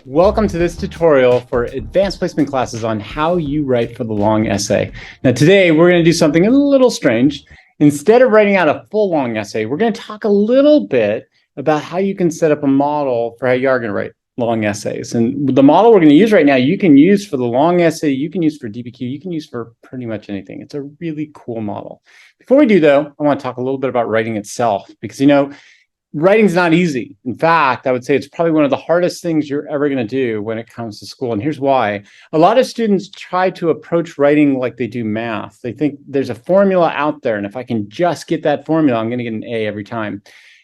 Welcome to this tutorial for advanced placement classes on how you write for the long essay. Now today we're going to do something a little strange. Instead of writing out a full long essay, we're going to talk a little bit about how you can set up a model for how you are going to write long essays. And the model we're going to use right now, you can use for the long essay, you can use for DBQ, you can use for pretty much anything. It's a really cool model. Before we do though, I want to talk a little bit about writing itself, because writing's not easy. In fact, I would say it's probably one of the hardest things you're ever going to do when it comes to school. And here's why. A lot of students try to approach writing like they do math. They think there's a formula out there, and if I can just get that formula, I'm going to get an A every time.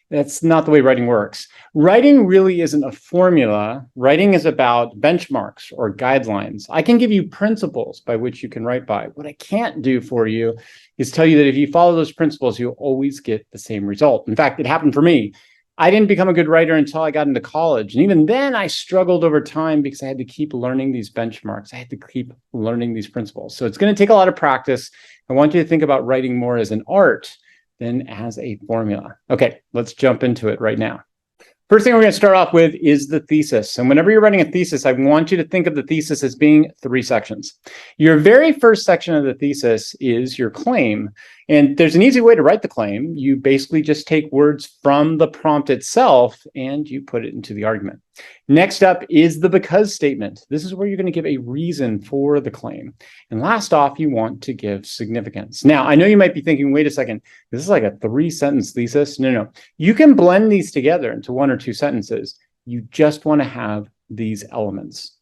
That's not the way writing works. Writing really isn't a formula. Writing is about benchmarks or guidelines. I can give you principles by which you can write by. What I can't do for you is tell you that if you follow those principles, you'll always get the same result. In fact, it happened for me. I didn't become a good writer until I got into college. And even then I struggled over time because I had to keep learning these benchmarks. I had to keep learning these principles. So it's going to take a lot of practice. I want you to think about writing more as an art than as a formula. Okay, let's jump into it right now. First thing we're going to start off with is the thesis. And whenever you're writing a thesis, I want you to think of the thesis as being 3 sections. Your very first section of the thesis is your claim. And there's an easy way to write the claim. You basically just take words from the prompt itself and you put it into the argument. Next up is the because statement. This is where you're going to give a reason for the claim. And last off, you want to give significance. Now, I know you might be thinking, wait a second, this is like a 3-sentence thesis. No. You can blend these together into 1 or 2 sentences. You just want to have these elements.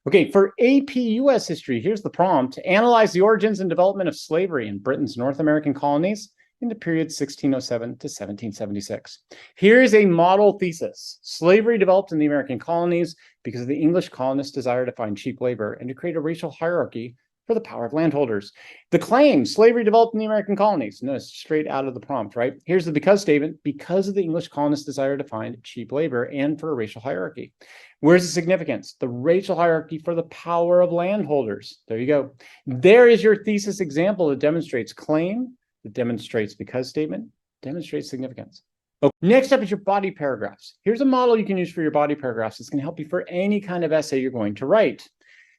Okay, for APUS history, here's the prompt. Analyze the origins and development of slavery in Britain's North American colonies in the period 1607 to 1776. Here's a model thesis. Slavery developed in the American colonies because of the English colonists' desire to find cheap labor and to create a racial hierarchy for the power of landholders. The claim, slavery developed in the American colonies. Notice straight out of the prompt, right? Here's the because statement. Because of the English colonists' desire to find cheap labor and for a racial hierarchy. Where's the significance? The racial hierarchy for the power of landholders. There you go. There is your thesis example that demonstrates claim, that demonstrates because statement, demonstrates significance. Okay. Next up is your body paragraphs. Here's a model you can use for your body paragraphs. It's going to help you for any kind of essay you're going to write.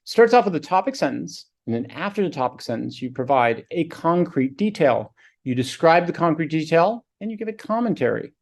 Starts off with a topic sentence. And then after the topic sentence, you provide a concrete detail. You describe the concrete detail and you give it commentary.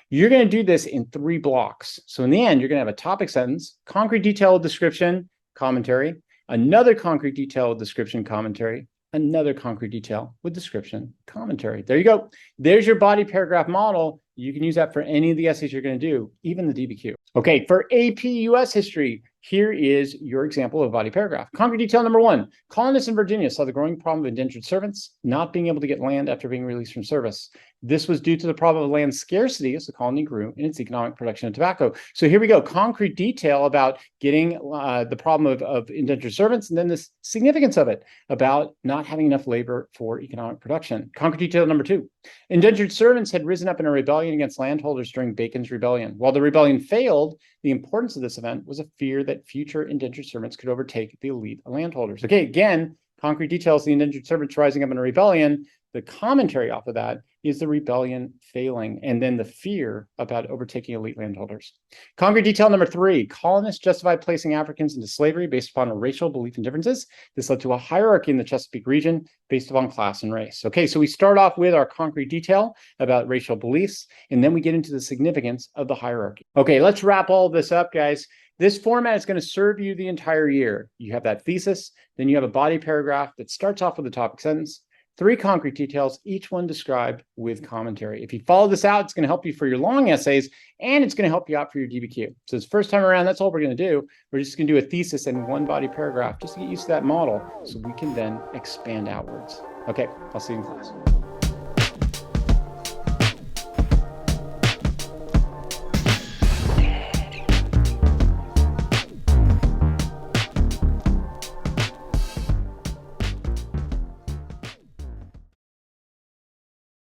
You're going to do this in 3 blocks. So in the end, you're going to have a topic sentence, concrete detail, description, commentary, another concrete detail, description, commentary, another concrete detail with description, commentary. There you go. There's your body paragraph model. You can use that for any of the essays you're going to do, even the DBQ. Okay, for APUS history, here is your example of body paragraph. Concrete detail number 1, colonists in Virginia saw the growing problem of indentured servants not being able to get land after being released from service. This was due to the problem of land scarcity as the colony grew in its economic production of tobacco. So here we go, concrete detail about getting the problem of indentured servants, and then the significance of it about not having enough labor for economic production. Concrete detail number 2, indentured servants had risen up in a rebellion against landholders during Bacon's rebellion. While the rebellion failed, the importance of this event was a fear that future indentured servants could overtake the elite landholders. Okay, again, concrete details, the indentured servants rising up in a rebellion. The commentary off of that is the rebellion failing, and then the fear about overtaking elite landholders. Concrete detail number 3, colonists justified placing Africans into slavery based upon a racial belief and differences. This led to a hierarchy in the Chesapeake region based upon class and race. Okay, so we start off with our concrete detail about racial beliefs, and then we get into the significance of the hierarchy. Okay, let's wrap all of this up, guys. This format is going to serve you the entire year. You have that thesis, then you have a body paragraph that starts off with a topic sentence, 3 concrete details, each one described with commentary. If you follow this out, it's going to help you for your long essays, and it's going to help you out for your DBQ. So this first time around, that's all we're going to do. We're just going to do a thesis and 1 body paragraph just to get used to that model so we can then expand outwards. Okay, I'll see you in class.